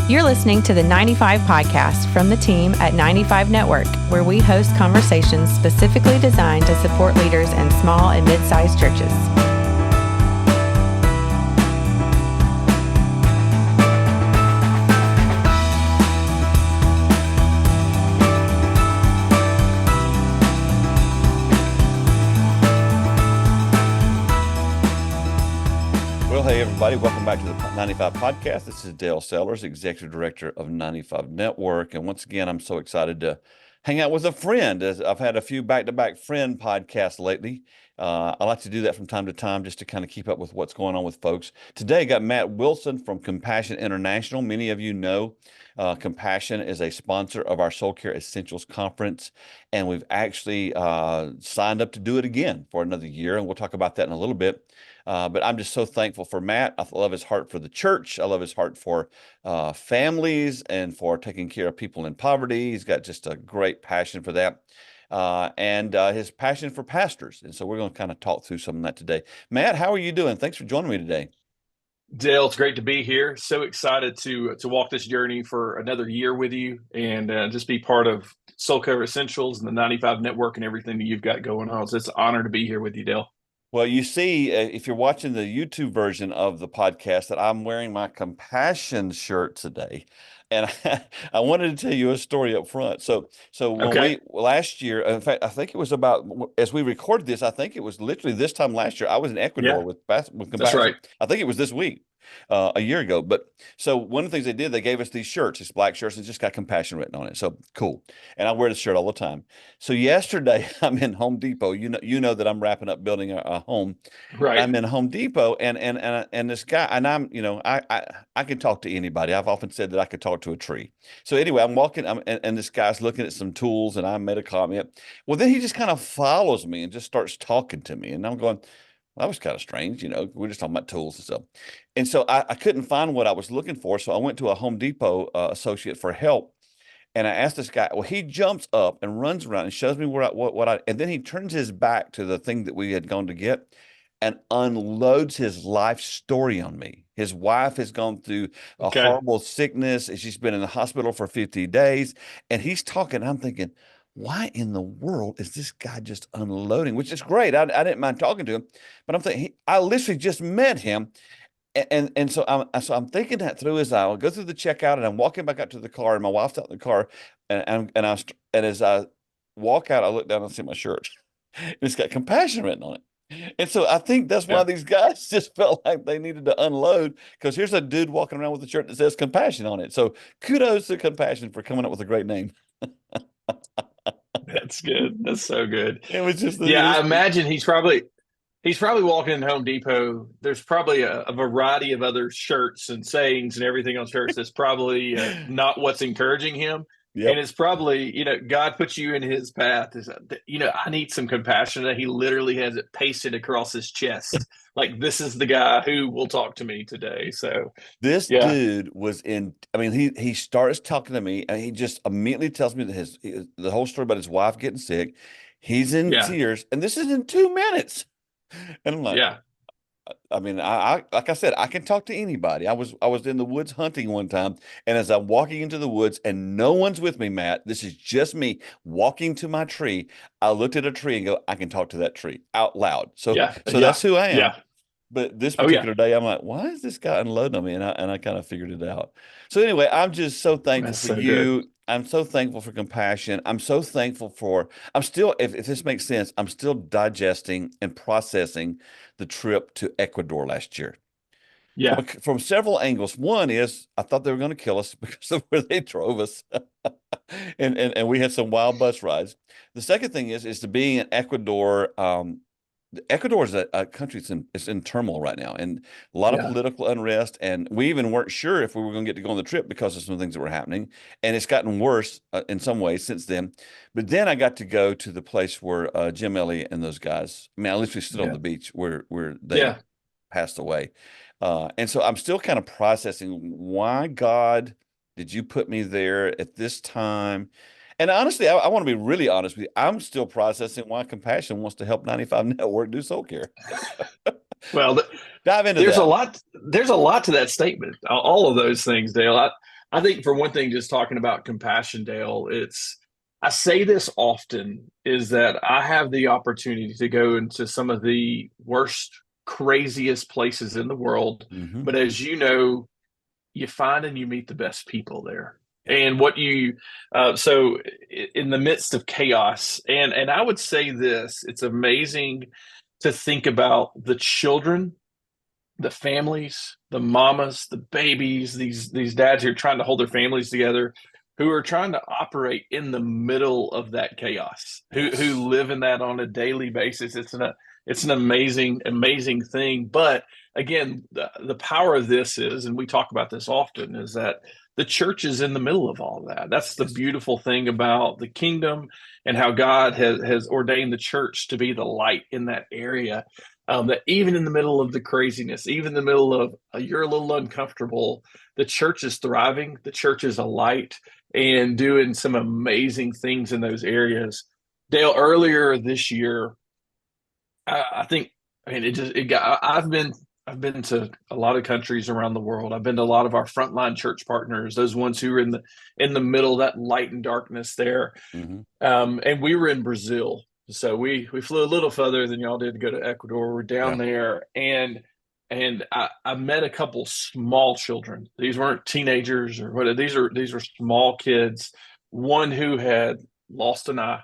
You're listening to the 95 Podcast from the team at 95 Network, where we host conversations specifically designed to support leaders in small and mid-sized churches. Hey, everybody. Welcome back to the 95 Podcast. This is Dale Sellers, Executive Director of 95 Network. And once again, I'm so excited to hang out with a friend. As I've had a few back-to-back friend podcasts lately. I like to do that from time to time just to kind of keep up with what's going on with folks. Today, I got Matt Wilson from Compassion International. Many of you know Compassion is a sponsor of our Soul Care Essentials Conference, and we've actually signed up to do it again for another year, and we'll talk about that in a little bit. But I'm just so thankful for Matt. I love his heart for the church. I love his heart for families and for taking care of people in poverty. He's got just a great passion for that. And his passion for pastors. And so we're going to kind of talk through some of that today. Matt, how are you doing? Thanks for joining me today. Dale, it's great to be here. So excited to walk this journey for another year with you and just be part of Soul Care Essentials and the 95 Network and everything that you've got going on. So it's an honor to be here with you, Dale. Well, you see, if you're watching the YouTube version of the podcast, that I'm wearing my Compassion shirt today. And I wanted to tell you a story up front. So when we last year, in fact, I think it was about, as we recorded this, I think it was literally this time last year, I was in Ecuador with Compassion. That's right. I think it was this week. A year ago. But so one of the things they did, they gave us these shirts, these black shirts, and just got Compassion written on it. So cool. And I wear this shirt all the time. So yesterday I'm in Home Depot. You know that I'm wrapping up building a home. Right. I'm in Home Depot and this guy, and I'm, I can talk to anybody. I've often said that I could talk to a tree. So anyway, I'm walking and this guy's looking at some tools and I made a comment. Well, then he just kind of follows me and just starts talking to me. And I'm going, well, that was kind of strange. We're just talking about tools and stuff. And so I couldn't find what I was looking for. So I went to a Home Depot associate for help. And I asked this guy, well, he jumps up and runs around and shows me and then he turns his back to the thing that we had gone to get and unloads his life story on me. His wife has gone through a horrible sickness. She's been in the hospital for 50 days. And he's talking. I'm thinking, why in the world is this guy just unloading? Which is great. I didn't mind talking to him, but I'm thinking I literally just met him, and so I'm thinking that through as I go through the checkout, and I'm walking back out to the car, and my wife's out in the car, and as I walk out, I look down and see my shirt, and it's got Compassion written on it. And so I think that's why these guys just felt like they needed to unload, because here's a dude walking around with a shirt that says Compassion on it. So kudos to Compassion for coming up with a great name. That's good. That's so good. It was just I imagine he's probably walking in Home Depot. There's probably a variety of other shirts and sayings and everything on shirts that's probably not what's encouraging him. Yep. And it's probably, God puts you in his path. I need some compassion. And he literally has it pasted across his chest. Like, this is the guy who will talk to me today. So this dude was he starts talking to me and he just immediately tells me that the whole story about his wife getting sick. He's in tears, and this is in 2 minutes. And I'm like, I like I said, I can talk to anybody. I was in the woods hunting one time, and as I'm walking into the woods and no one's with me, Matt, this is just me walking to my tree. I looked at a tree and go, I can talk to that tree out loud. So that's who I am. Yeah. But this particular day, I'm like, why is this guy unloading on me? And I kind of figured it out. So anyway, I'm just so thankful for you. Good. I'm so thankful for Compassion. I'm so thankful I'm still, if this makes sense, I'm still digesting and processing the trip to Ecuador last year. Yeah. From several angles. One is I thought they were going to kill us because of where they drove us. and we had some wild bus rides. The second thing is to be in Ecuador. Ecuador is a country that's in turmoil right now, and a lot of political unrest. And we even weren't sure if we were going to get to go on the trip because of some things that were happening. And it's gotten worse in some ways since then. But then I got to go to the place where Jim Elliott and those guys, I literally stood on the beach where they passed away. And so I'm still kind of processing, why, God, did you put me there at this time? And honestly, I want to be really honest with you. I'm still processing why Compassion wants to help 95 Network do soul care. Well, dive into there's a lot to that statement. All of those things, Dale. I think for one thing, just talking about compassion, Dale, I say this often, is that I have the opportunity to go into some of the worst, craziest places in the world. Mm-hmm. But as you know, you find and you meet the best people there. And what so in the midst of chaos, and I would say this, it's amazing to think about the children, the families, the mamas, the babies, these dads who are trying to hold their families together, who are trying to operate in the middle of that chaos, who live in that on a daily basis. It's an amazing thing. But again, the power of this is, and we talk about this often, is that the church is in the middle of all of that. That's the beautiful thing about the kingdom and how God has ordained the church to be the light in that area. That even in the middle of the craziness, even in the middle of you're a little uncomfortable, the church is thriving. The church is a light and doing some amazing things in those areas. Dale, earlier this year, I've been to a lot of countries around the world. I've been to a lot of our frontline church partners, those ones who are in the middle, that light and darkness there. Mm-hmm. And we were in Brazil. So we flew a little further than y'all did to go to Ecuador. We're down there, and I met a couple small children. These weren't teenagers or whatever. These were small kids. One who had lost an eye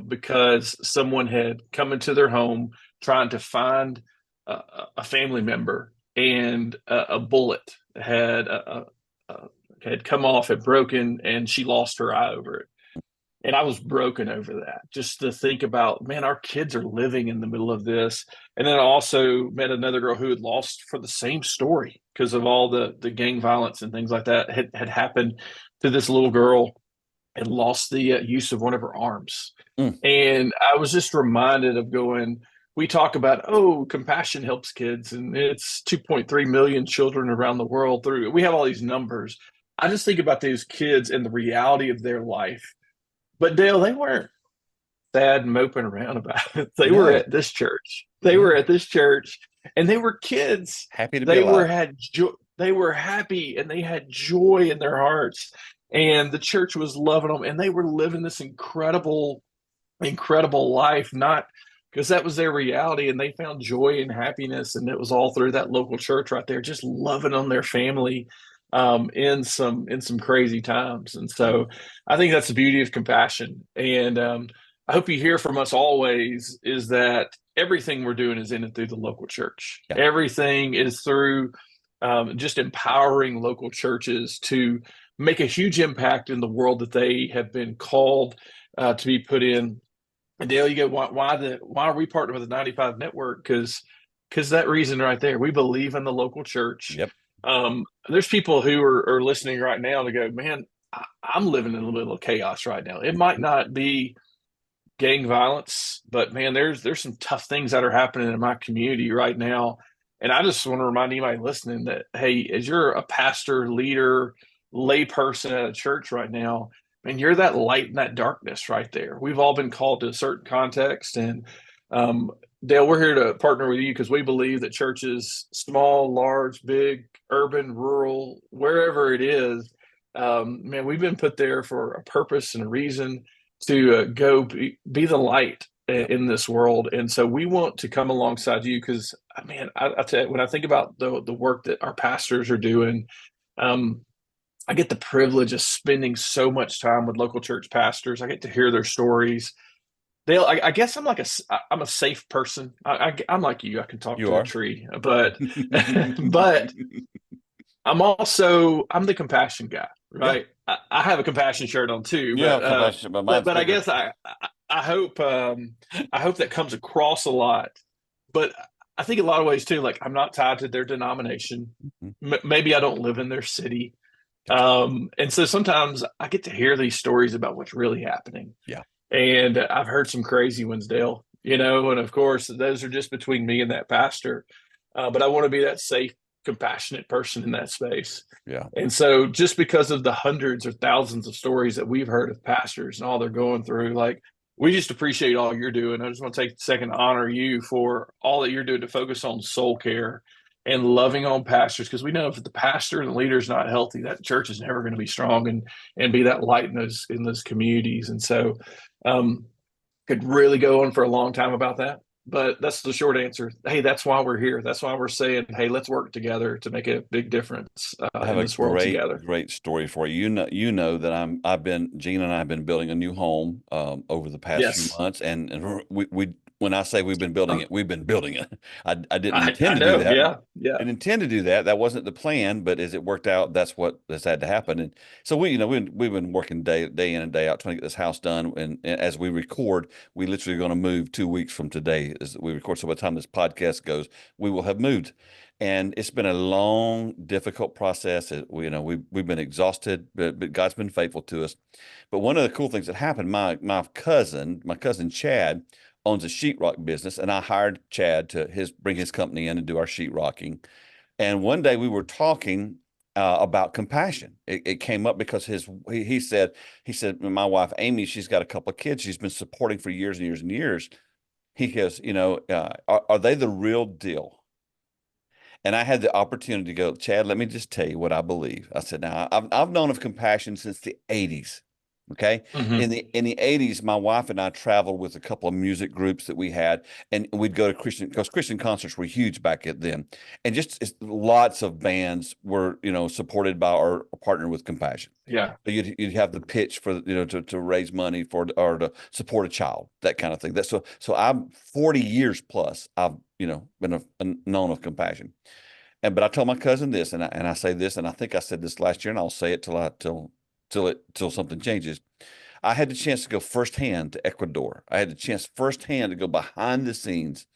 because someone had come into their home trying to find a family member, and a bullet had come off, had broken, and she lost her eye over it. And I was broken over that, just to think about, man, our kids are living in the middle of this. And then I also met another girl who had lost for the same story because of all the gang violence and things like that had happened to this little girl, and lost the use of one of her arms. And I was just reminded of we talk about, compassion helps kids, and it's 2.3 million children around the world we have all these numbers. I just think about these kids and the reality of their life. But Dale, they weren't sad and moping around about it. They were at this church. They were at this church, and they were kids. Happy to be alive. They were happy, and they had joy in their hearts. And the church was loving them, and they were living this incredible life, not because that was their reality, and they found joy and happiness, and it was all through that local church right there, just loving on their family in some crazy times. And so I think that's the beauty of compassion. And I hope you hear from us always is that everything we're doing is in and through the local church. Yeah. Everything is through just empowering local churches to make a huge impact in the world that they have been called to be put in. And Dale, you go, why are we partnered with the 95 Network? Because that reason right there, we believe in the local church. Yep. There's people who are listening right now to go, man, I'm living in a little chaos right now. It might not be gang violence, but man, there's some tough things that are happening in my community right now. And I just want to remind anybody listening that, hey, as you're a pastor, leader, lay person at a church right now, man, you're that light in that darkness right there. We've all been called to a certain context. And Dale, we're here to partner with you because we believe that churches, small, large, big, urban, rural, wherever it is, man, we've been put there for a purpose and a reason to go be the light in this world. And so we want to come alongside you because, man, I tell you, when I think about the work that our pastors are doing, I get the privilege of spending so much time with local church pastors. I get to hear their stories. Dale, I guess I'm I'm a safe person. I'm like you. I can talk to a tree, but but I'm the compassion guy, right? Yeah. I have a compassion shirt on too. But I guess I hope that comes across a lot. But I think a lot of ways too. Like I'm not tied to their denomination. Maybe I don't live in their city. And so sometimes I get to hear these stories about what's really happening. Yeah. And I've heard some crazy ones, Dale, and of course, those are just between me and that pastor. But I want to be that safe, compassionate person in that space. Yeah. And so just because of the hundreds or thousands of stories that we've heard of pastors and all they're going through, like, we just appreciate all you're doing. I just want to take a second to honor you for all that you're doing to focus on soul care and loving on pastors, because we know if the pastor and the leader is not healthy, that church is never going to be strong and be that light in those communities. And so, could really go on for a long time about that. But that's the short answer. Hey, that's why we're here. That's why we're saying, hey, let's work together to make a big difference I have in a this world together. great story for you. You know that Gina and I have been building a new home over the past few Yes. months, and we when I say we've been building it, we've been building it. I didn't I intend to do know. that. Yeah. Yeah. Didn't intend to do that. That wasn't the plan, but as it worked out, that's what has had to happen. And so we've been working day in and day out trying to get this house done. And as we record, we literally going to move 2 weeks from today as we record. So by the time this podcast goes, we will have moved. And it's been a long, difficult process. We've been exhausted, but God's been faithful to us. But one of the cool things that happened, my cousin Chad owns a sheetrock business, and I hired Chad to bring his company in and do our sheetrocking. And one day we were talking about compassion. It came up because he said my wife Amy, she's got a couple of kids she's been supporting for years and years and years. He goes, are they the real deal? And I had the opportunity to go, Chad, let me just tell you what I believe. I said, now I've known of compassion since the 80s. Okay. Mm-hmm. In the 80s, my wife and I traveled with a couple of music groups that we had, and we'd go to because Christian concerts were huge back then. And lots of bands were, supported by or partnered with Compassion. Yeah. So you'd have the pitch for, to raise money or to support a child, that kind of thing. So I'm 40 years plus, I've, been known of Compassion. But I told my cousin this, and I say this, and I think I said this last year, and I'll say it till something changes. I had the chance to go firsthand to Ecuador. I had the chance firsthand to go behind the scenes.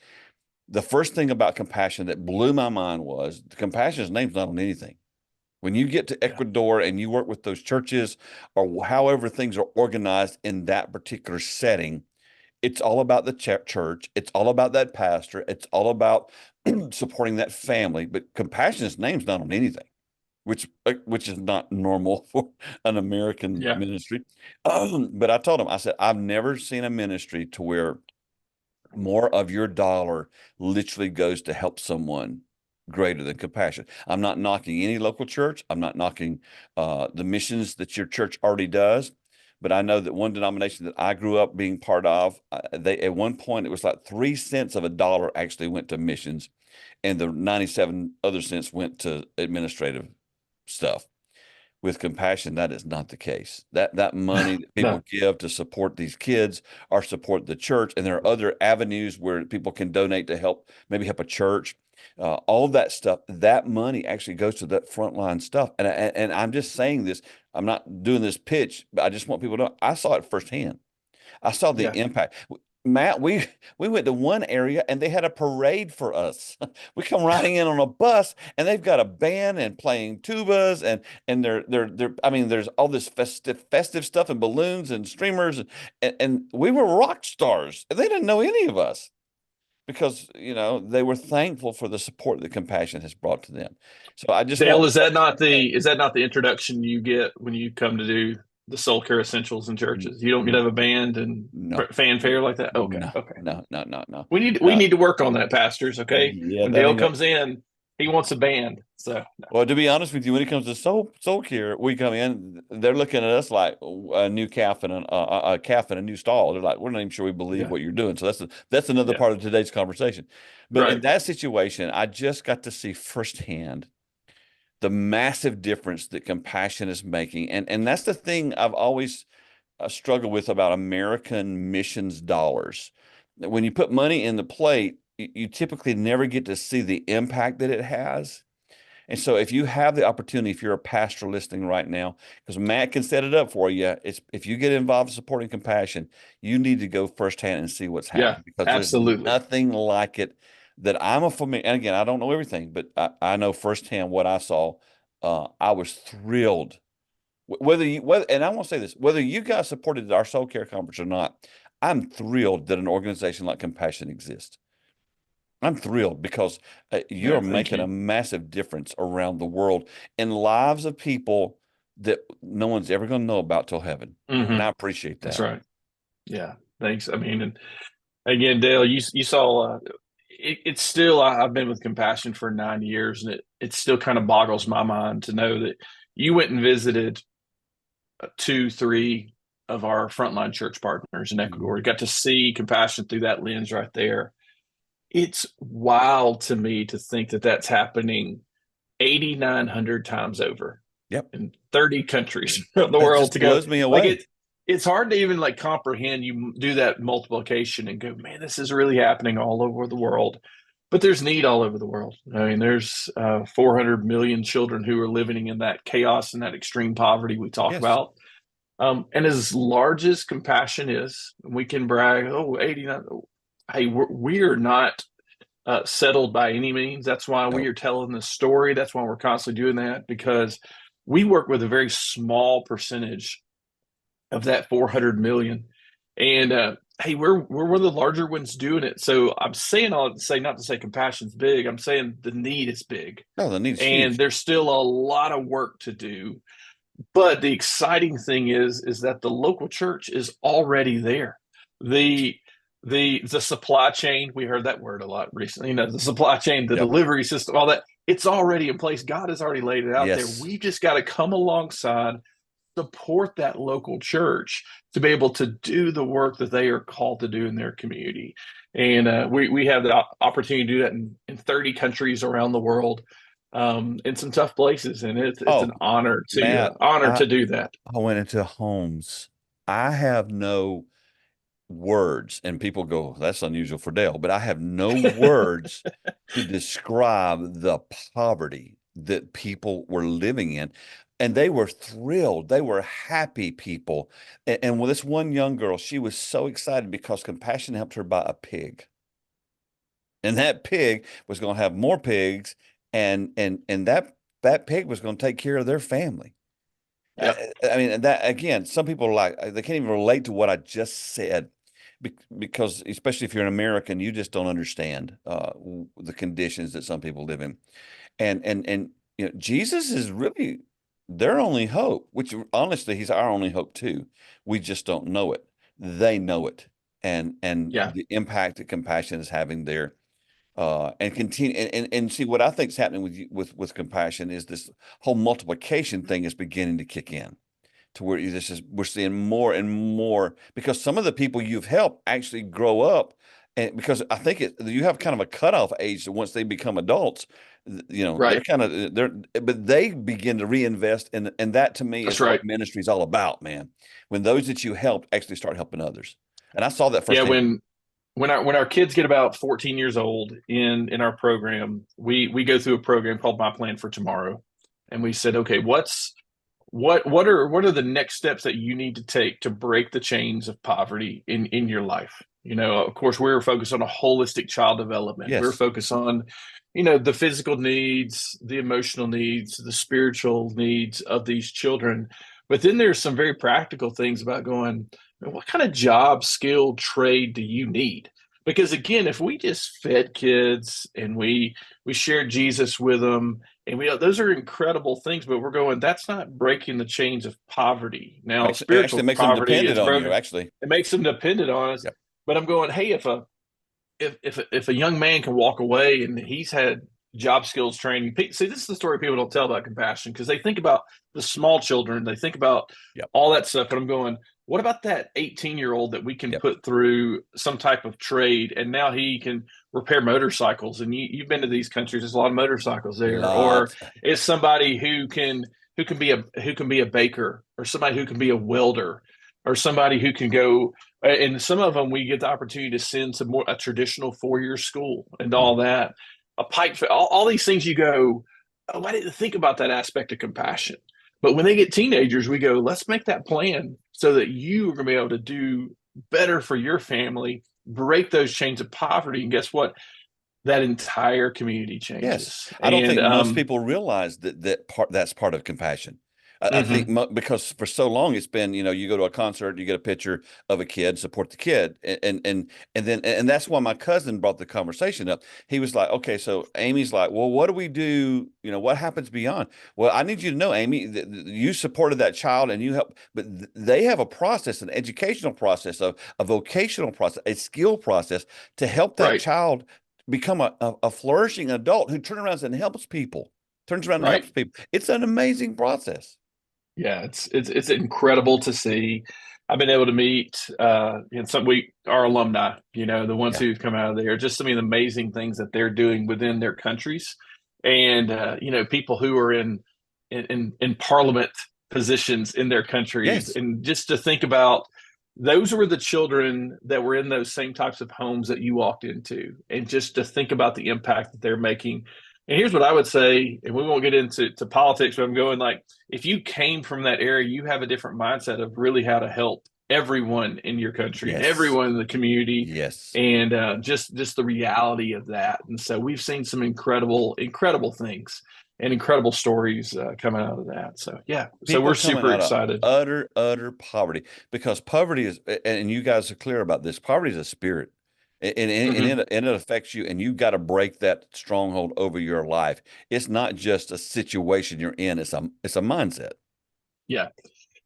The first thing about Compassion that blew my mind was Compassion's name's not on anything. When you get to Ecuador and you work with those churches or however things are organized in that particular setting, it's all about the church. It's all about that pastor. It's all about supporting that family. But Compassion's name's not on anything, which is not normal for an American ministry. But I told him, I said, I've never seen a ministry to where more of your dollar literally goes to help someone greater than Compassion. I'm not knocking any local church. I'm not knocking the missions that your church already does. But I know that one denomination that I grew up being part of, they at one point it was like 3 cents of a dollar actually went to missions, and the 97 other cents went to administrative stuff. With Compassion, that is not the case. That money that people give to support these kids or support the church, and there are other avenues where people can donate to help a church. All that stuff, that money actually goes to that frontline stuff. And I'm just saying this. I'm not doing this pitch, but I just want people to know I saw it firsthand. I saw the impact. Matt, we went to one area and they had a parade for us. We come riding in on a bus and they've got a band and playing tubas and they're I mean, there's all this festive stuff and balloons and streamers and we were rock stars. They didn't know any of us because they were thankful for the support that Compassion has brought to them. So I just Dale, is that not the introduction you get when you come to do the soul care essentials in churches? You don't get to have a band and fanfare like that. Okay. No. We need to work on that, pastors. Okay. Yeah, when Dale comes in, he wants a band. So, well, to be honest with you, when it comes to soul care, we come in, they're looking at us like a new calf and a calf in a new stall. They're like, we're not even sure we believe what you're doing. So that's another part of today's conversation. But in that situation, I just got to see firsthand the massive difference that Compassion is making. And that's the thing I've always struggled with about American missions dollars. When you put money in the plate, you typically never get to see the impact that it has. And so if you have the opportunity, if you're a pastor listening right now, because Matt can set it up for you, if you get involved in supporting Compassion, you need to go firsthand and see what's happening. Because absolutely. There's nothing like it that I'm familiar. And again, I don't know everything, but I know firsthand what I saw. I was thrilled. And I want to say this, whether you guys supported our soul care conference or not, I'm thrilled that an organization like Compassion exists. I'm thrilled because you're making a massive difference around the world in lives of people that no one's ever going to know about till heaven. Mm-hmm. And I appreciate that. That's right. Yeah. Thanks. I mean, and again, Dale, you saw it's still, I've been with Compassion for 9 years, and it still kind of boggles my mind to know that you went and visited 2, 3 of our frontline church partners in Ecuador. You got to see Compassion through that lens right there. It's wild to me to think that that's happening 8,900 times over. Yep. In 30 countries around the That world just to go. blows me away. Like it's hard to even like comprehend. You do that multiplication and go, man, this is really happening all over the world. But there's need all over the world. I mean, there's 400 million children who are living in that chaos and that extreme poverty we talk about. And as large as Compassion is, we can brag, 89. Hey, we are not settled by any means. That's why we are telling this story. That's why we're constantly doing that, because we work with a very small percentage of that 400 million. And hey, we're one of the larger ones doing it. So I'm saying all to say, not to say Compassion's big. I'm saying the need is big. No, the need is and huge. There's still a lot of work to do. But the exciting thing is that the local church is already there. The supply chain, we heard that word a lot recently, the supply chain, the delivery system, all that, it's already in place. God has already laid it out there. We just got to come alongside, support that local church to be able to do the work that they are called to do in their community. And we have the opportunity to do that in 30 countries around the world, in some tough places. And it's an honor to do that. I went into homes. I have no words, and people go, that's unusual for Dale, but I have no words to describe the poverty that people were living in. And they were thrilled. They were happy people. And with this one young girl, she was so excited because Compassion helped her buy a pig. And that pig was going to have more pigs, and that pig was going to take care of their family. I mean, that again, some people they can't even relate to what I just said, because especially if you're an American, you just don't understand the conditions that some people live in. And Jesus is really their only hope, which honestly, he's our only hope too. We just don't know it. They know it. And the impact that Compassion is having there. And continue and see what I think is happening with Compassion is this whole multiplication thing is beginning to kick in, to where we're seeing more and more, because some of the people you've helped actually grow up, and because I think you have kind of a cutoff age that once they become adults, they're kind of but they begin to reinvest and that to me is what ministry is all about, man. When those that you helped actually start helping others, and I saw that firsthand. When our kids get about 14 years old in our program, we go through a program called My Plan for Tomorrow, and we said, okay, what are the next steps that you need to take to break the chains of poverty in your life? Of course, we're focused on a holistic child development. We're focused on, the physical needs, the emotional needs, the spiritual needs of these children. But then there's some very practical things about going, what kind of job, skill, trade do you need? Because again, if we just fed kids and we shared Jesus with them, and those are incredible things, but we're going, that's not breaking the chains of poverty. Now, spiritual makes poverty them dependent is broken. On you, actually. It makes them dependent on us. Yep. But I'm going, hey, if a young man can walk away and he's had job skills training. See, this is the story people don't tell about Compassion, because they think about the small children. They think about all that stuff. But I'm going, what about that 18-year-old that we can put through some type of trade, and now he can repair motorcycles? And you've been to these countries. There's a lot of motorcycles there. Or it's somebody who can be a baker, or somebody who can be a welder, or somebody who can go. And some of them we get the opportunity to send to a traditional 4-year school and all that. A pipe, all these things. You go, oh, I didn't think about that aspect of Compassion. But when they get teenagers, we go, let's make that plan so that you are going to be able to do better for your family, break those chains of poverty. And guess what? That entire community changes. Yes. I don't think most people realize that's part of Compassion. I think because for so long it's been, you go to a concert, you get a picture of a kid, support the kid. And that's why my cousin brought the conversation up. He was like, okay, so Amy's like, well, what do we do? What happens beyond? Well, I need you to know, Amy, that you supported that child and you help, but they have a process, an educational process, a vocational process, a skill process to help that child become a flourishing adult who turns around and helps people, It's an amazing process. Yeah, it's incredible to see. I've been able to meet in some week our alumni, the ones who've come out of there, just some of the amazing things that they're doing within their countries, and people who are in parliament positions in their countries, and just to think about those were the children that were in those same types of homes that you walked into, and just to think about the impact that they're making. And here's what I would say, and we won't get into politics, but I'm going like, if you came from that area, you have a different mindset of really how to help everyone in your country and everyone in the community. And just the reality of that. And so we've seen some incredible things and incredible stories coming out of that. So so we're super excited. Utter poverty, because poverty is, and you guys are clear about this, poverty is a spirit. And it affects you, and you've got to break that stronghold over your life. It's not just a situation you're in; it's a mindset. Yeah,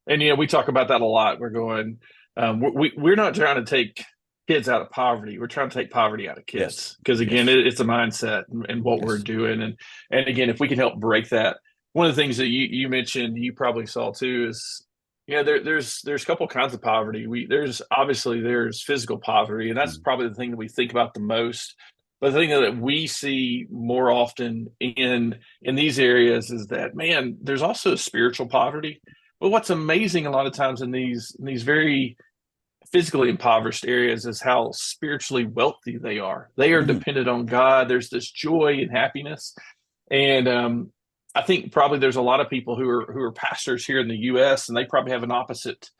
and we talk about that a lot. We're going, we're not trying to take kids out of poverty. We're trying to take poverty out of kids, because again, it's a mindset and what we're doing. And again, if we can help break that, one of the things that you mentioned, you probably saw too, is there's a couple kinds of poverty. There's physical poverty, and that's probably the thing that we think about the most. But the thing that we see more often in these areas is that, man, there's also spiritual poverty. But what's amazing a lot of times in these very physically impoverished areas is how spiritually wealthy they are. They are dependent on God. There's this joy and happiness, and I think probably there's a lot of people who are pastors here in the U.S. and they probably have an opposite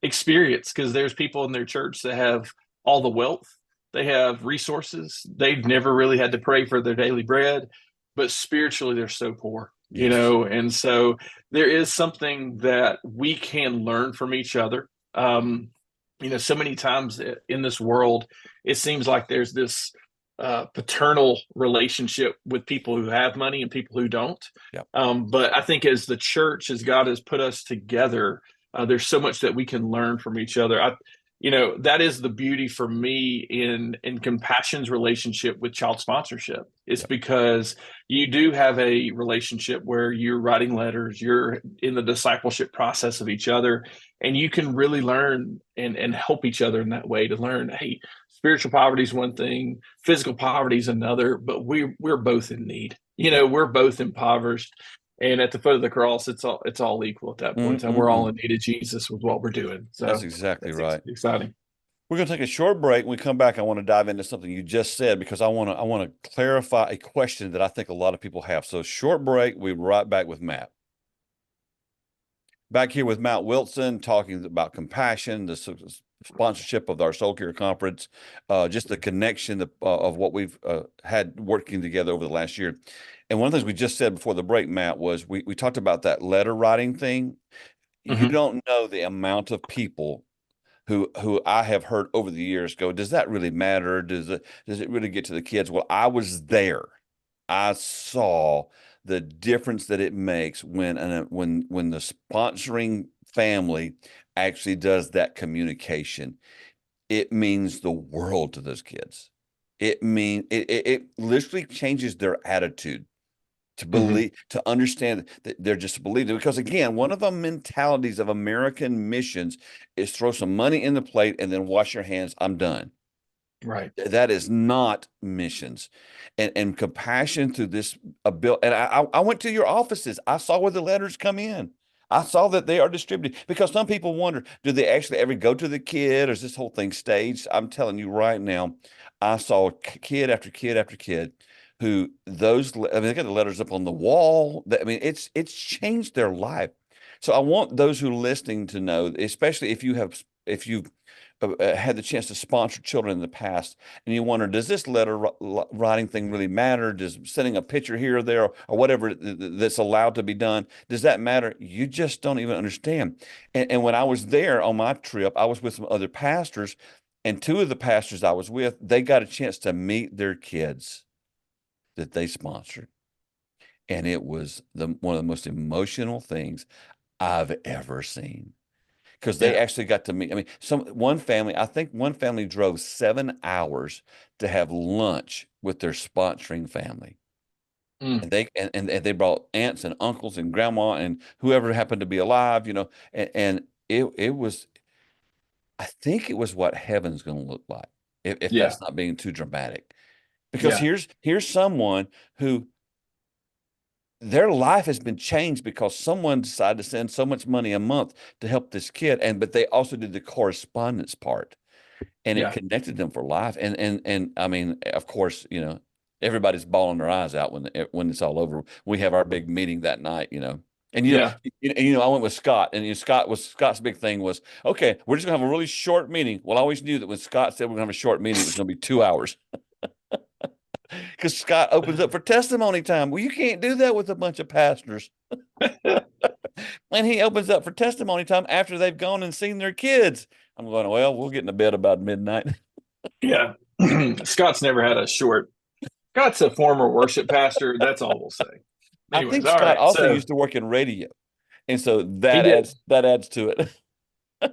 experience, because there's people in their church that have all the wealth, they have resources, they've never really had to pray for their daily bread, but spiritually they're so poor, and so there is something that we can learn from each other. So many times in this world, it seems like there's this paternal relationship with people who have money and people who don't. But I think as the church, as God has put us together, there's so much that we can learn from each other. That is the beauty for me in Compassion's relationship with child sponsorship. It's because you do have a relationship where you're writing letters, you're in the discipleship process of each other, and you can really learn and help each other in that way to learn, hey, spiritual poverty is one thing, physical poverty is another, but we're both in need. We're both impoverished. And at the foot of the cross, it's all equal at that point. And we're all in need of Jesus with what we're doing. So that's exactly right. Exciting. We're going to take a short break. When we come back, I want to dive into something you just said, because I want to clarify a question that I think a lot of people have. So short break. We'll be right back with Matt. Back here with Matt Wilson, talking about Compassion, the sponsorship of our Soul Care Conference, just the connection of what we've had working together over the last year. And one of the things we just said before the break, Matt, was we talked about that letter writing thing. You don't know the amount of people who I have heard over the years go, does that really matter? Does it really get to the kids? Well, I was there. I saw the difference that it makes when the sponsoring family actually does that communication. It means the world to those kids. It literally changes their attitude to believe, to understand that they're just believing. Because again, one of the mentalities of American missions is throw some money in the plate and then wash your hands. I'm done. Right. That is not missions. And Compassion through this bill. And I went to your offices. I saw where the letters come in. I saw that they are distributed, because some people wonder, do they actually ever go to the kid, or is this whole thing staged? I'm telling you right now, I saw kid after kid after kid who they got the letters up on the wall. It's changed their life. So I want those who are listening to know, especially if you've had the chance to sponsor children in the past, and you wonder, does this letter writing thing really matter? Does sending a picture here or there or whatever that's allowed to be done, does that matter? You just don't even understand. And when I was there on my trip, I was with some other pastors, and two of the pastors I was with, they got a chance to meet their kids that they sponsored. And it was one of the most emotional things I've ever seen. because they actually got to meet. I mean, I think one family drove 7 hours to have lunch with their sponsoring family. And they brought aunts and uncles and grandma and whoever happened to be alive, and it was, I think it was what heaven's going to look like, if that's not being too dramatic, because here's someone who their life has been changed because someone decided to send so much money a month to help this kid, but they also did the correspondence part, and it connected them for life. And I mean, of course, everybody's bawling their eyes out when it's all over. We have our big meeting that night, And I went with Scott, and Scott's big thing was, okay, we're just gonna have a really short meeting. Well, I always knew that when Scott said we're gonna have a short meeting, it was gonna be 2 hours. Because Scott opens up for testimony time. Well, you can't do that with a bunch of pastors. And he opens up for testimony time after they've gone and seen their kids. I'm going, well, we'll get into bed about midnight. Yeah. Scott's never had a short. Scott's a former worship pastor. That's all we'll say. Anyways, I think Scott also used to work in radio. And so that adds to it.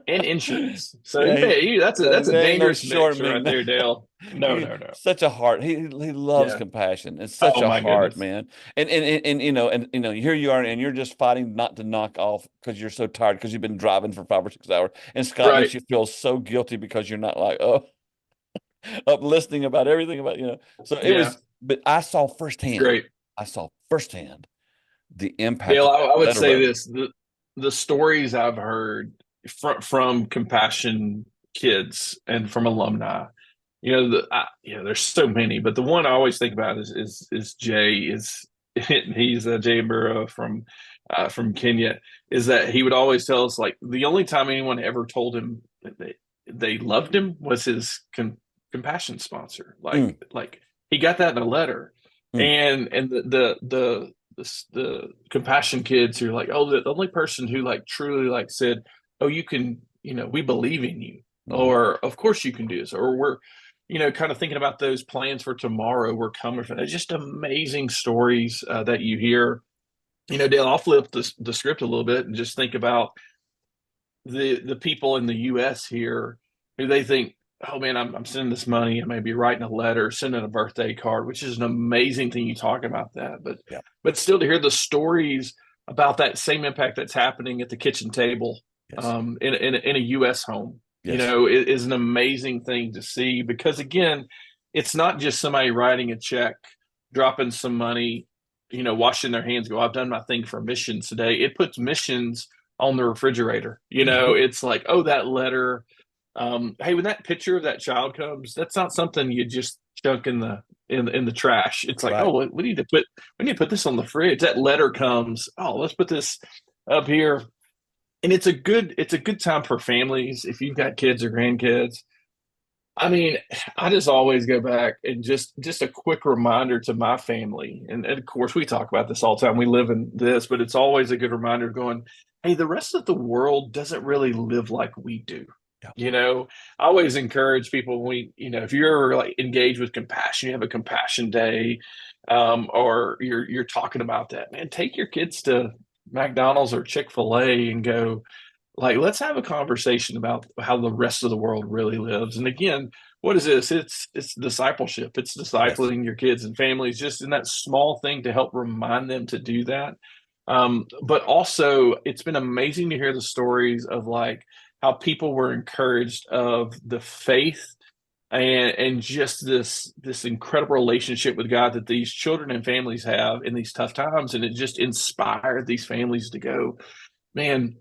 And insurance. So that's a dangerous mix right there, Dale. No. Such a heart. He loves compassion. It's such a heart, man. And here you are, and you're just fighting not to knock off because you're so tired because you've been driving for 5 or 6 hours. And Scott makes you feel so guilty because you're not like, up listening about everything about, So it was, but I saw firsthand. Great. I saw firsthand the impact. Dale, I would say this: the stories I've heard from Compassion kids and from alumni, there's so many, but the one I always think about is Jay. He's Jay Burrow from Kenya. Is that he would always tell us, like, the only time anyone ever told him that they loved him was his Compassion sponsor. Like he got that in a letter, and the Compassion kids who are like, oh, the only person who like truly like said, oh, you can, we believe in you, or of course you can do this, or we're, kind of thinking about those plans for tomorrow. We're coming from. It's just amazing stories that you hear. Dale, I'll flip the script a little bit and just think about the people in the U.S. here who they think, oh man, I'm sending this money. I may be writing a letter, sending a birthday card, which is an amazing thing. You talk about that, but still to hear the stories about that same impact that's happening at the kitchen table. Yes. In a U.S. home, yes. It is an amazing thing to see, because again, it's not just somebody writing a check, dropping some money, washing their hands, go, I've done my thing for missions today. It puts missions on the refrigerator. It's like, oh, that letter. Hey, when that picture of that child comes, that's not something you just chunk in the trash. It's like, right. Oh, we need to put this on the fridge. That letter comes. Oh, let's put this up here. And it's a good time for families if you've got kids or grandkids. I mean, I just always go back and just a quick reminder to my family. And of course, we talk about this all the time. We live in this, but it's always a good reminder going, hey, the rest of the world doesn't really live like we do. Yeah. I always encourage people if you're ever like engaged with Compassion, you have a Compassion Day, or you're talking about that, man, take your kids to McDonald's or Chick-fil-A and go, like, let's have a conversation about how the rest of the world really lives. And again, what is this? It's discipleship. It's discipling your kids and families, just in that small thing to help remind them to do that. But also, it's been amazing to hear the stories of like how people were encouraged of the faith and just this incredible relationship with God that these children and families have in these tough times. And it just inspired these families to go, man,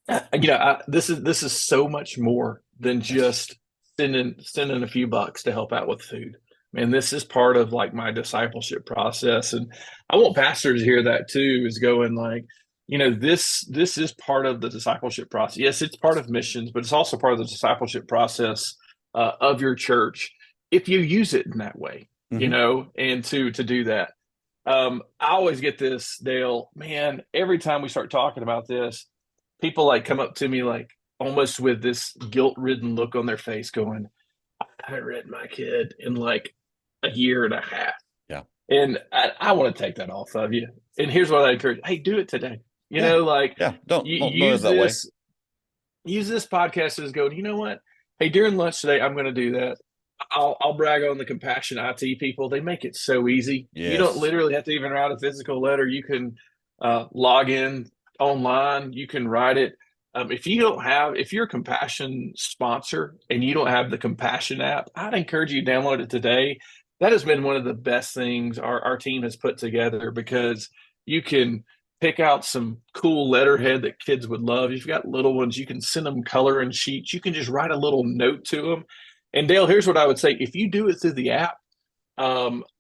this is so much more than just sending a few bucks to help out with food. Man, this is part of like my discipleship process. And I want pastors to hear that too, is going like, this is part of the discipleship process. Yes, it's part of missions, but it's also part of the discipleship process of your church, if you use it in that way, and to do that. I always get this, Dale, man, every time we start talking about this, people like come up to me like almost with this guilt-ridden look on their face going, I haven't read my kid in like a year and a half. Yeah. And I want to take that off of you. And here's what I encourage. Hey, do it today. Don't use this. use this podcast as going, you know what? Hey, during lunch today, I'm going to do that. I'll brag on the Compassion IT people. They make it so easy. You don't Yes. literally have to even write a physical letter. You can log in online. You can write it. If you're a Compassion sponsor and you don't have the Compassion app, I'd encourage you to download it today. That has been one of the best things our team has put together, because you can pick out some cool letterhead that kids would love. If you've got little ones, you can send them coloring sheets. You can just write a little note to them. And Dale, here's what I would say. If you do it through the app,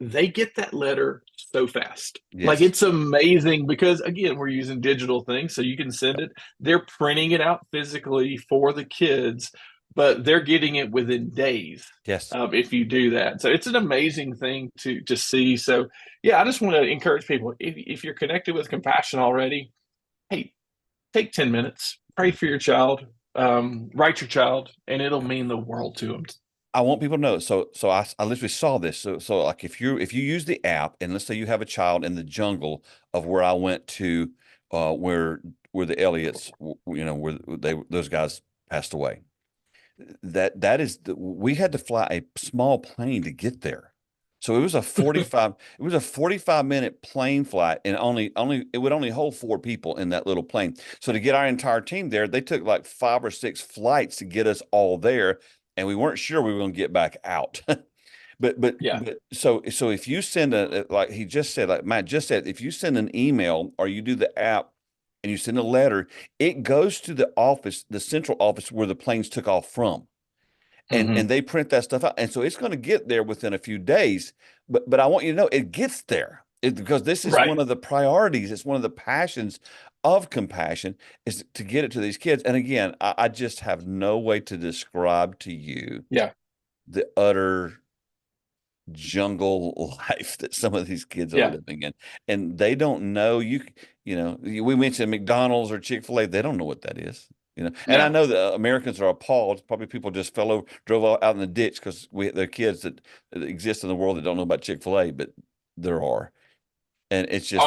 they get that letter so fast. Like, Yes. it's amazing, because again, we're using digital things, so you can send it. They're printing it out physically for the kids, but they're getting it within days. Yes. If you do that. So it's an amazing thing to see. So yeah, I just want to encourage people, if you're connected with Compassion already, hey, take 10 minutes, pray for your child, write your child, and it'll mean the world to them. I want people to know. So I literally saw this. So like if you use the app, and let's say you have a child in the jungle of where I went to, where the Elliots, where those guys passed away. We had to fly a small plane to get there. So it was a 45-minute plane flight, and it would only hold 4 people in that little plane. So to get our entire team there, they took like 5 or 6 flights to get us all there, and we weren't sure we were going to get back out. But Yeah. So if you send like he just said, like Matt just said, if you send an email or you do the app and you send a letter, it goes to the office, the central office where the planes took off from. And they print that stuff out. And so it's going to get there within a few days. But I want you to know it gets there, because this is one of the priorities. It's one of the passions of Compassion, is to get it to these kids. And again, I just have no way to describe to you the utter jungle life that some of these kids are living in. And they don't know. We mentioned McDonald's or Chick-fil-A. They don't know what that is. And I know that Americans are appalled. Probably people just drove out in the ditch, because there are kids that exist in the world that don't know about Chick-fil-A, but there are. And it's just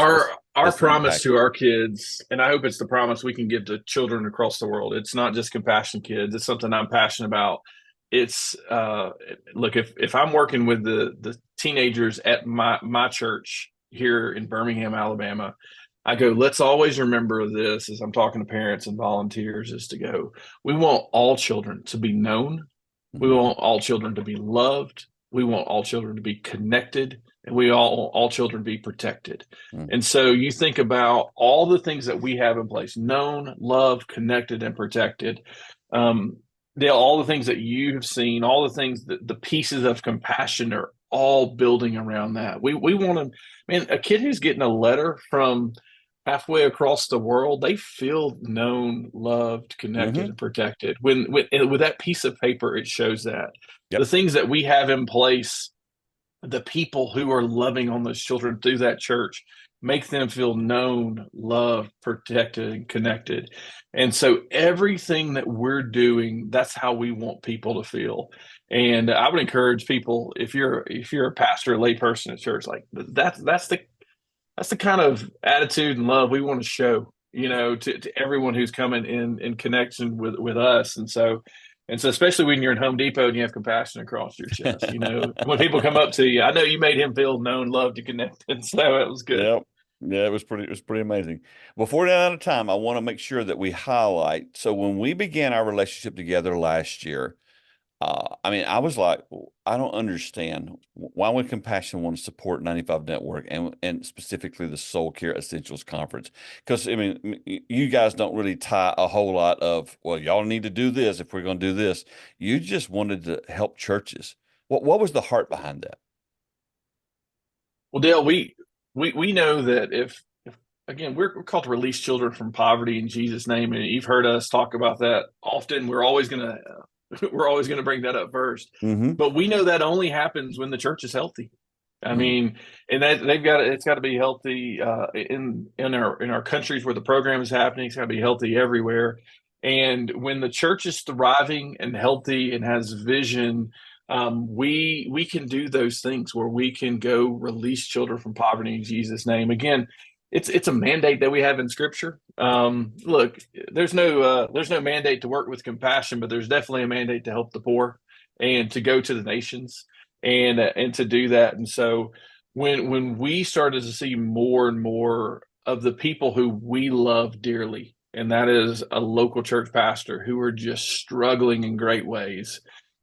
our promise to our kids, and I hope it's the promise we can give to children across the world. It's not just Compassion Kids. It's something I'm passionate about. It's look, if I'm working with the teenagers at my church here in Birmingham, Alabama, I go, let's always remember this as I'm talking to parents and volunteers, is to go, we want all children to be known. We want all children to be loved. We want all children to be connected, and we want all children to be protected. And so you think about all the things that we have in place: known, loved, connected, and protected. Dale, all the things that you've seen, all the things that the pieces of Compassion are all building around that. We want to, man, a kid who's getting a letter from halfway across the world, they feel known, loved, connected, and protected. When with that piece of paper, it shows that. The things that we have in place, the people who are loving on those children through that church, make them feel known, loved, protected, and connected. And so everything that we're doing, that's how we want people to feel. And I would encourage people, if you're a pastor, a lay person at church, like that's the kind of attitude and love we want to show, to everyone who's coming in connection with us. And so especially when you're in Home Depot and you have Compassion across your chest, when people come up to you, I know you made him feel known, loved, and connected. So it was good. Yep. Yeah, it was pretty amazing. Before we run out of time, I want to make sure that we highlight. So when we began our relationship together last year, I was like, I don't understand, why would Compassion want to support 95 Network and specifically the Soul Care Essentials Conference? Because you guys don't really tie a whole lot of, well, y'all need to do this if we're going to do this. You just wanted to help churches. What was the heart behind that? Well, Dale, we know that if again, we're called to release children from poverty in Jesus' name, and you've heard us talk about that often. We're always going to bring that up first. But we know that only happens when the church is healthy. And that it's got to be healthy in our countries where the program is happening. It's got to be healthy everywhere. And when the church is thriving and healthy and has vision, we can do those things where we can go release children from poverty in Jesus' name. Again, it's a mandate that we have in Scripture. Look, there's no mandate to work with compassion, but there's definitely a mandate to help the poor and to go to the nations and to do that. And so when we started to see more and more of the people who we love dearly, and that is a local church pastor who are just struggling in great ways.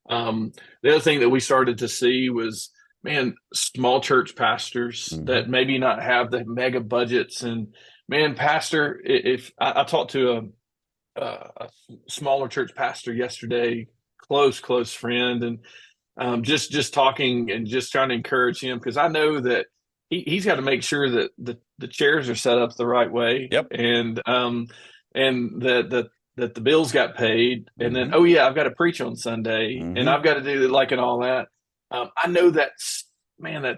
The other thing that we started to see was, man, small church pastors that maybe not have the mega budgets. And man, pastor, if I talked to a smaller church pastor yesterday, close friend, and just talking and just trying to encourage him, because I know that he's got to make sure that the chairs are set up the right way. Yep. And that the bills got paid, and then, oh yeah, I've got to preach on Sunday, and I've got to do and all that. I know that's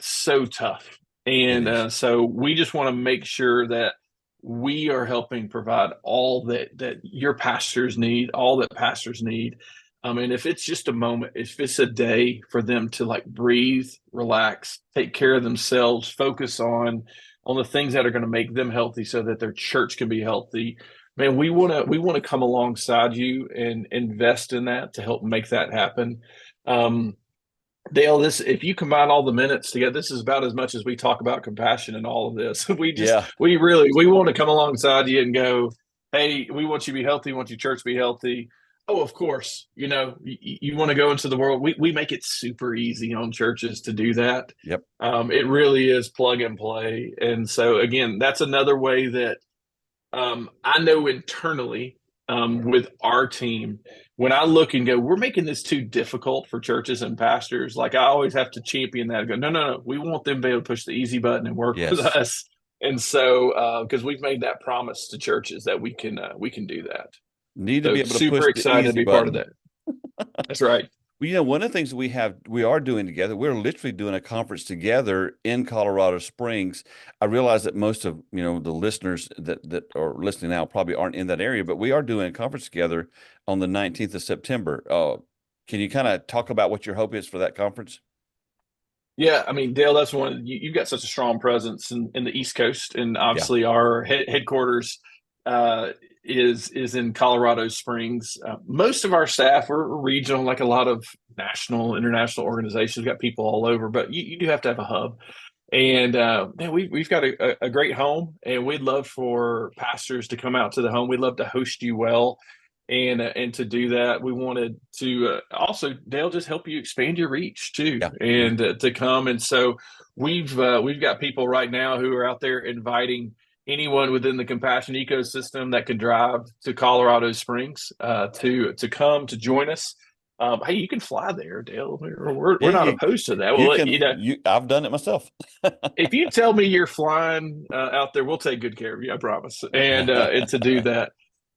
so tough. And so we just want to make sure that we are helping provide all that your pastors need, all that pastors need. And if it's just a moment, if it's a day for them to like breathe, relax, take care of themselves, focus on the things that are going to make them healthy so that their church can be healthy, man, we want to come alongside you and invest in that to help make that happen. Dale, if you combine all the minutes together, this is about as much as we talk about compassion and all of this. We want to come alongside you and go, hey, we want you to be healthy. We want your church to be healthy. Oh, of course, you want to go into the world. We make it super easy on churches to do that. Yep. It really is plug and play. And so again, that's another way that I know internally with our team, when I look and go, we're making this too difficult for churches and pastors. Like I always have to champion that and go, no. We want them to be able to push the easy button and work with us. And so, because we've made that promise to churches that we can do that. Need to be able to super push excited to be part of that. That's right. Well, one of the things we are doing together, we're literally doing a conference together in Colorado Springs. I realize that most of, the listeners that are listening now probably aren't in that area, but we are doing a conference together on the 19th of September. Can you kind of talk about what your hope is for that conference? Yeah, I mean, Dale, that's you've got such a strong presence in the East Coast, and obviously our headquarters is in Colorado Springs. Most of our staff are regional, like a lot of national, international organizations. We've got people all over, but you do have to have a hub. And man, we've got a great home, and we'd love for pastors to come out to the home. We'd love to host you well. And to do that, we wanted to also, Dale, just help you expand your reach too, and to come. And so we've got people right now who are out there inviting anyone within the compassion ecosystem that could drive to Colorado Springs to come to join us. Hey, you can fly there, Dale. We're not opposed to that. I've done it myself. If you tell me you're flying out there, we'll take good care of you. I promise. And to do that.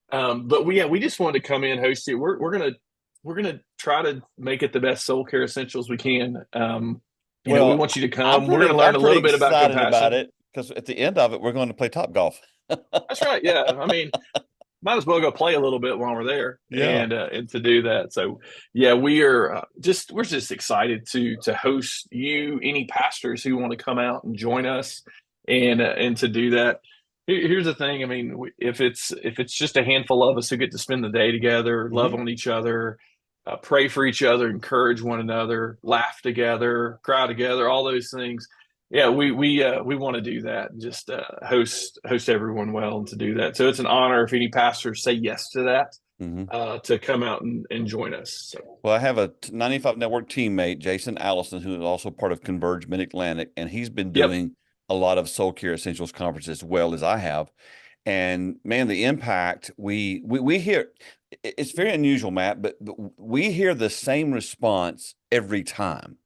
But we just wanted to come in, host it. We're gonna try to make it the best soul care essentials we can. We want you to come. We're gonna learn a little bit about compassion. About it, because at the end of it, we're going to play Top Golf. That's right. Yeah, I mean, might as well go play a little bit while we're there, and to do that. So yeah, we're just excited to host you, any pastors who want to come out and join us, and to do that. Here's the thing. I mean, if it's just a handful of us who get to spend the day together, love on each other, pray for each other, encourage one another, laugh together, cry together, all those things. Yeah, we want to do that and just host everyone well and to do that. So it's an honor if any pastors say yes to that, to come out and join us. So. Well, I have a 95 Network teammate, Jason Allison, who is also part of Converge Mid-Atlantic, and he's been doing a lot of Soul Care Essentials conferences as well as I have. And man, the impact we hear, it's very unusual, Matt, but we hear the same response every time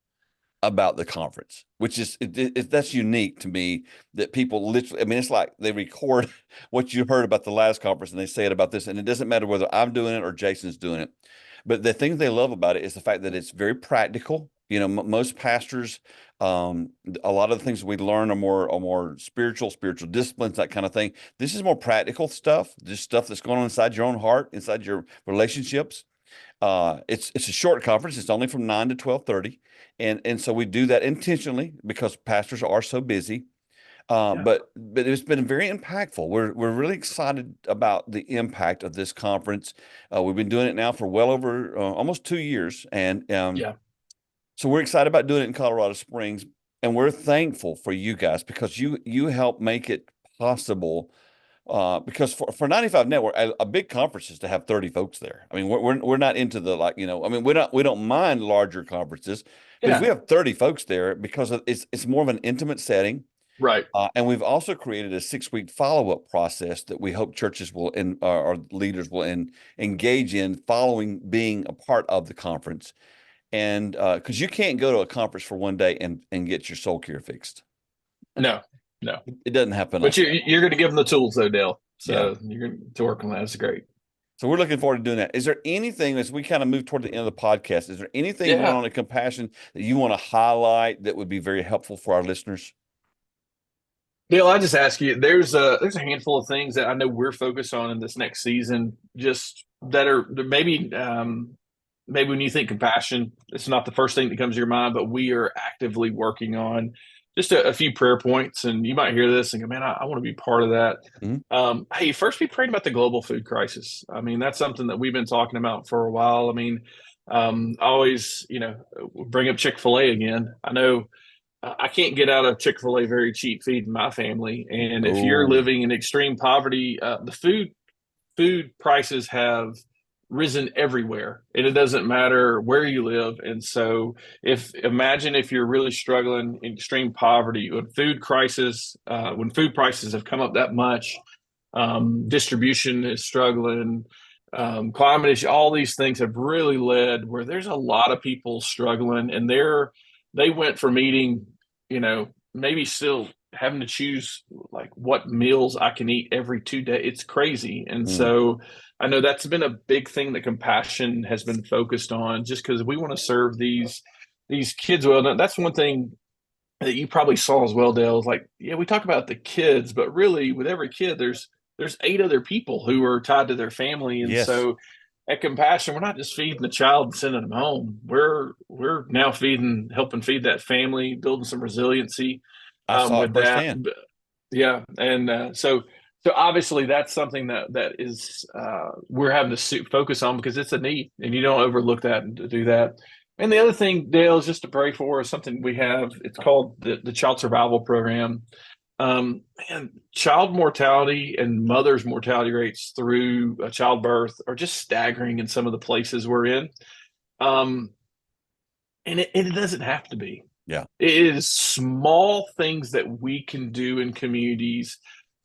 about the conference, which is that's unique to me, that people literally, I mean, it's like they record what you heard about the last conference and they say it about this, and it doesn't matter whether I'm doing it or Jason's doing it. But the thing they love about it is the fact that it's very practical. Most pastors, a lot of the things we learn are more spiritual disciplines, that kind of thing. This is more practical stuff, just stuff that's going on inside your own heart, inside your relationships. It's a short conference. It's only from 9 to 12:30. And so we do that intentionally because pastors are so busy. But it's been very impactful. We're really excited about the impact of this conference. We've been doing it now for well over almost 2 years, and so we're excited about doing it in Colorado Springs, and we're thankful for you guys because you help make it possible. Because for 95 Network, a big conference is to have 30 folks there. I mean, we're not into the I mean, we don't mind larger conferences, but if we have 30 folks there, because it's more of an intimate setting. Right. And we've also created a 6-week follow-up process that we hope churches will or leaders will engage in following being a part of the conference. And because you can't go to a conference for one day and get your soul care fixed. No, it doesn't happen. But you're going to give them the tools, though, Dale. So you're going to work on that. That's great. So we're looking forward to doing that. Is there anything, as we kind of move toward the end of the podcast, is there anything going on in Compassion that you want to highlight that would be very helpful for our listeners? Dale, I just ask you, there's a handful of things that I know we're focused on in this next season, just that are maybe when you think Compassion, it's not the first thing that comes to your mind, but we are actively working on just a few prayer points. And you might hear this and go, man, I want to be part of that. Mm-hmm. Hey, first be praying about the global food crisis. I mean, that's something that we've been talking about for a while. I mean, always, bring up Chick-fil-A again. I know I can't get out of Chick-fil-A very cheap feeding my family. And if you're living in extreme poverty, the food prices have risen everywhere, and it doesn't matter where you live. And so imagine if you're really struggling in extreme poverty, when food prices have come up that much, distribution is struggling, climate issue, all these things have really led where there's a lot of people struggling, and they went from eating, maybe still having to choose like what meals I can eat every 2 days. It's crazy. And so I know that's been a big thing that Compassion has been focused on, just because we want to serve these kids well. Now, that's one thing that you probably saw as well, Dale, is like, we talk about the kids, but really with every kid, there's 8 other people who are tied to their family. And so at Compassion, we're not just feeding the child and sending them home. We're now helping feed that family, building some resiliency. I saw it firsthand. And so obviously that's something that is we're having to focus on, because it's a need, and you don't overlook that and to do that. And the other thing, Dale, is just to pray for is something we have. It's called the Child Survival Program. And child mortality and mother's mortality rates through childbirth are just staggering in some of the places we're in. And it doesn't have to be. Yeah. It is small things that we can do in communities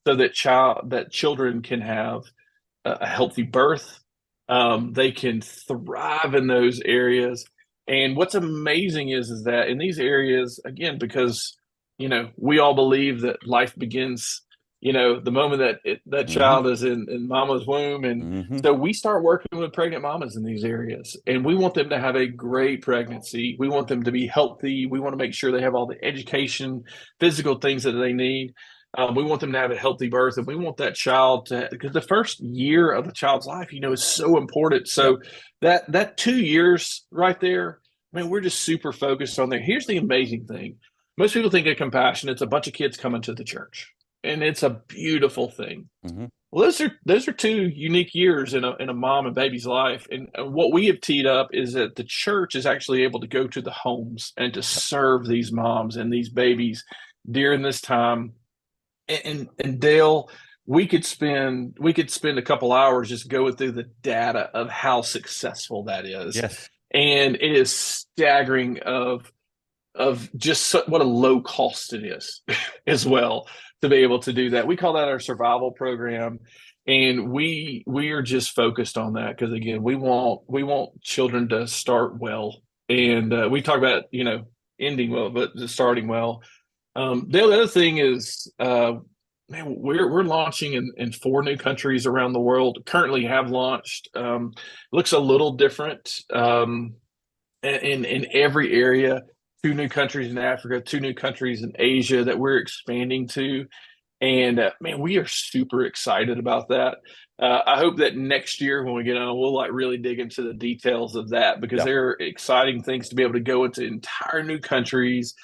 so that children can have a healthy birth. They can thrive in those areas. And what's amazing is that in these areas, again, because we all believe that life begins, the moment that child is in mama's womb. And so we start working with pregnant mamas in these areas, and we want them to have a great pregnancy. We want them to be healthy. We want to make sure they have all the education, physical things that they need. We want them to have a healthy birth, and we want that child because the first year of the child's life, is so important. So that 2 years right there, we're just super focused on there. Here's the amazing thing. Most people think of Compassion, it's a bunch of kids coming to the church, and it's a beautiful thing. Mm-hmm. Well, those are 2 unique years in a mom and baby's life. And what we have teed up is that the church is actually able to go to the homes and to serve these moms and these babies during this time. And Dale, we could spend a couple hours just going through the data of how successful that is. Yes. And it is staggering of just what a low cost it is as well to be able to do that. We call that our survival program. And we are just focused on that because, again, we want children to start well. And we talk about, ending well, but starting well. The other thing is, we're launching in 4 new countries around the world. Currently have launched. Looks a little different in every area. 2 new countries in Africa, 2 new countries in Asia that we're expanding to. And we are super excited about that. I hope that next year when we get on, we'll really dig into the details of that, because there are exciting things to be able to go into entire new countries,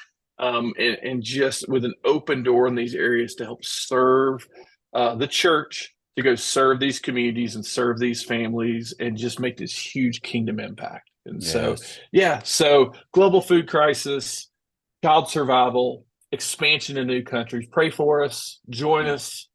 and just with an open door in these areas to help serve the church, to go serve these communities and serve these families and just make this huge kingdom impact. And so global food crisis, child survival, expansion in new countries. Pray for us, join us.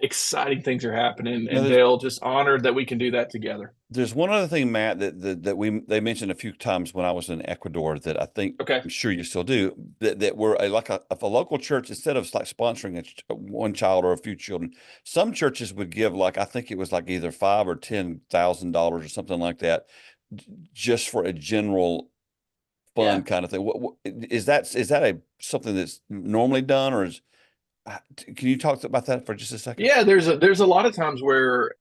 Exciting things are happening, and Dale, just honored that we can do that together. There's one other thing, Matt, that they mentioned a few times when I was in Ecuador that I think, I'm sure you still do, that we're like a local church, instead of like sponsoring one child or a few children, some churches would give, like, I think it was like either $5,000 or $10,000 or something like that, just for a general fund kind of thing. What is that something that's normally done, or can you talk about that for just a second? Yeah, there's a lot of times where,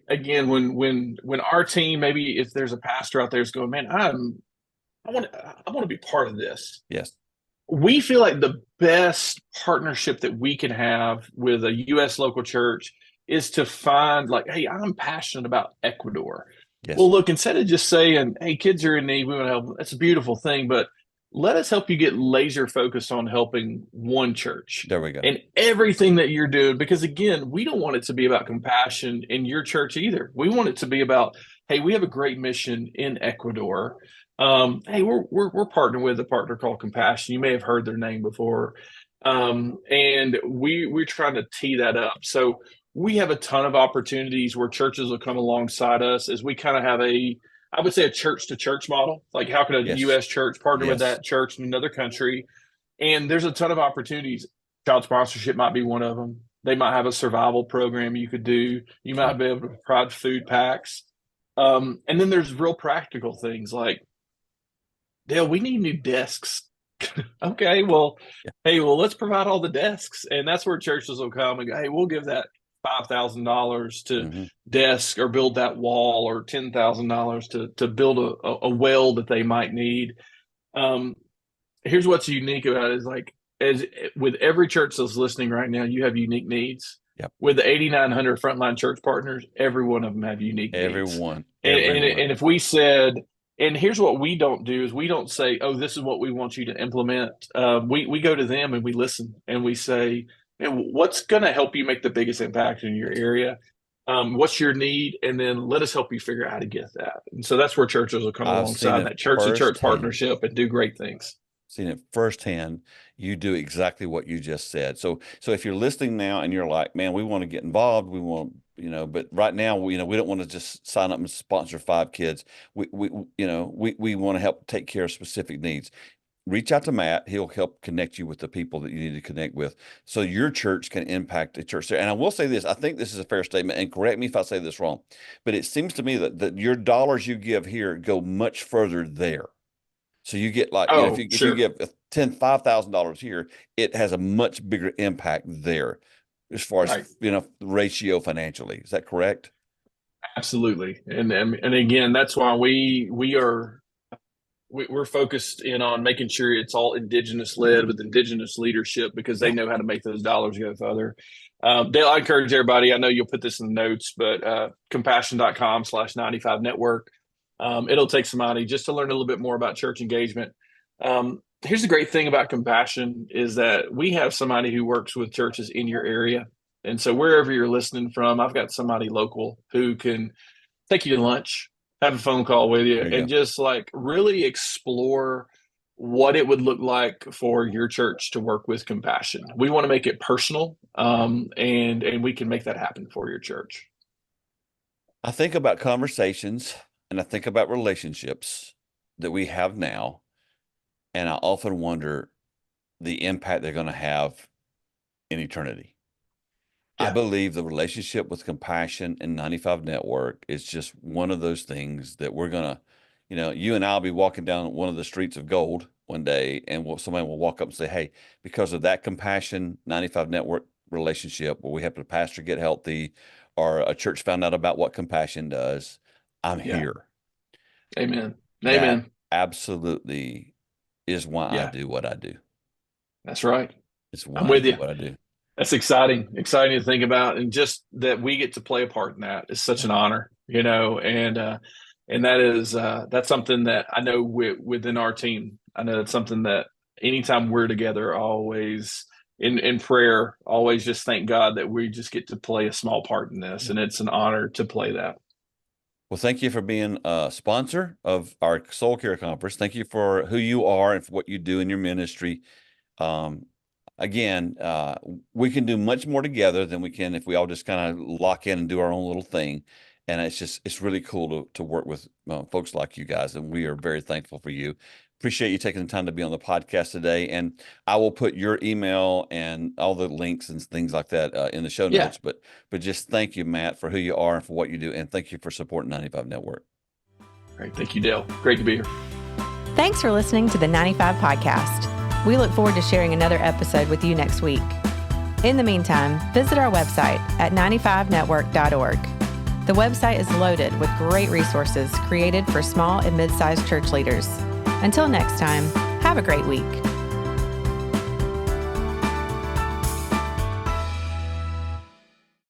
again, when our team, maybe if there's a pastor out there who's going, man, I want to be part of this. Yes. We feel like the best partnership that we can have with a U.S. local church is to find, like, hey, I'm passionate about Ecuador. Yes. Well, look, instead of just saying, hey, kids are in need, we want to help them, that's a beautiful thing, but let us help you get laser focused on helping one church. There we go. And everything that you're doing, because again, we don't want it to be about compassion in your church either. We want it to be about, hey, we have a great mission in Ecuador. Hey, we're partnering with a partner called Compassion. You may have heard their name before. And we're trying to tee that up. So we have a ton of opportunities where churches will come alongside us as we kind of have I would say a church-to-church model. Like, how can a U.S. church partner with that church in another country? And there's a ton of opportunities. Child sponsorship might be one of them. They might have a survival program you could do. You might be able to provide food packs. And then there's real practical things like, Dale, we need new desks. Okay, hey, let's provide all the desks. And that's where churches will come and go, hey, we'll give that $5,000 to desk, or build that wall, or $10,000 to build a well that they might need. Here's what's unique about it is, like, as with every church that's listening right now, you have unique needs. Yep. With the 8,900 frontline church partners, every one of them have unique needs. Everyone. And if we said, and here's what we don't do, is we don't say, oh, this is what we want you to implement. We go to them and we listen and we say, and what's going to help you make the biggest impact in your area? What's your need? And then let us help you figure out how to get that. And so that's where churches will come alongside that church-to-church partnership and do great things. Seen it firsthand. You do exactly what you just said. So if you're listening now and you're like, man, we want to get involved, we want, but right now, we don't want to just sign up and sponsor 5 kids. We want to help take care of specific needs. Reach out to Matt. He'll help connect you with the people that you need to connect with, so your church can impact the church there. And I will say this, I think this is a fair statement, and correct me if I say this wrong, but it seems to me that your dollars you give here go much further there. So you get like, if you give $5,000 here, it has a much bigger impact there as far as, ratio financially. Is that correct? Absolutely. And again, that's why we're focused in on making sure it's all Indigenous led with Indigenous leadership, because they know how to make those dollars go further. Dale, I encourage everybody, I know you'll put this in the notes, but compassion.com/95network. It'll take somebody just to learn a little bit more about church engagement. Here's the great thing about Compassion is that we have somebody who works with churches in your area. And so wherever you're listening from, I've got somebody local who can take you to lunch, have a phone call with you, and just like really explore what it would look like for your church to work with Compassion. We want to make it personal, and we can make that happen for your church. I think about conversations and I think about relationships that we have now, and I often wonder the impact they're going to have in eternity. I believe the relationship with Compassion and 95 Network is just one of those things that we're going to, you and I'll be walking down one of the streets of gold one day, and somebody will walk up and say, hey, because of that Compassion 95 Network relationship where we help a pastor get healthy, or a church found out about what Compassion does, I'm here. Amen. That absolutely is why I do what I do. That's right. It's why I do what I do. That's exciting to think about, and just that we get to play a part in that is such an honor, and that is that's something that I know within our team. I know that's something that anytime we're together, always in prayer, always just thank God that we just get to play a small part in this. And it's an honor to play that. Well, thank you for being a sponsor of our Soul Care Conference. Thank you for who you are and for what you do in your ministry. Again, we can do much more together than we can if we all just kind of lock in and do our own little thing. And it's really cool to work with folks like you guys. And we are very thankful for you. Appreciate you taking the time to be on the podcast today. And I will put your email and all the links and things like that in the show notes. But just thank you, Matt, for who you are and for what you do. And thank you for supporting 95 Network. Great. Thank you, Dale. Great to be here. Thanks for listening to the 95 Podcast. We look forward to sharing another episode with you next week. In the meantime, visit our website at 95network.org. The website is loaded with great resources created for small and mid-sized church leaders. Until next time, have a great week.